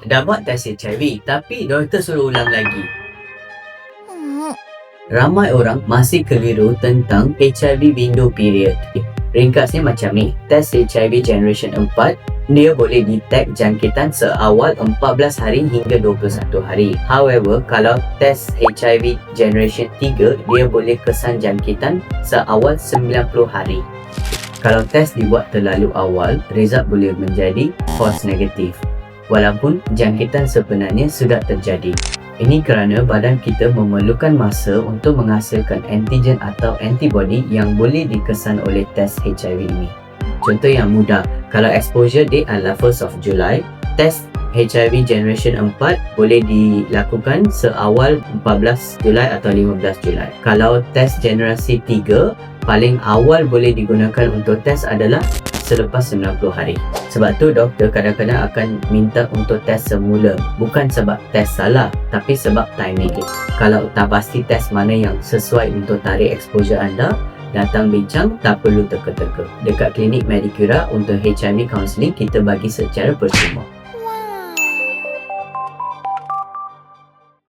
Dah buat test HIV tapi doktor suruh ulang lagi. Ramai orang masih keliru tentang HIV window period. Ringkasnya macam ni, test HIV generation 4 dia boleh detect jangkitan seawal 14 hari hingga 21 hari. However, kalau test HIV generation 3 dia boleh kesan jangkitan seawal 90 hari. Kalau test dibuat terlalu awal, result boleh menjadi false negative walaupun jangkitan sebenarnya sudah terjadi. Ini kerana badan kita memerlukan masa untuk menghasilkan antigen atau antibody yang boleh dikesan oleh test HIV ini. Contoh yang mudah, kalau exposure date adalah 1st of July, test HIV generation 4 boleh dilakukan seawal 14 Julai atau 15 Julai. Kalau test generasi 3, paling awal boleh digunakan untuk test adalah selepas 90 hari. Sebab tu doktor kadang-kadang akan minta untuk test semula, bukan sebab test salah, tapi sebab timing. Kalau tak pasti test mana yang sesuai untuk tarikh exposure anda, datang bincang, tak perlu teka-teka. Dekat klinik Medicura untuk HIV counselling kita bagi secara percuma.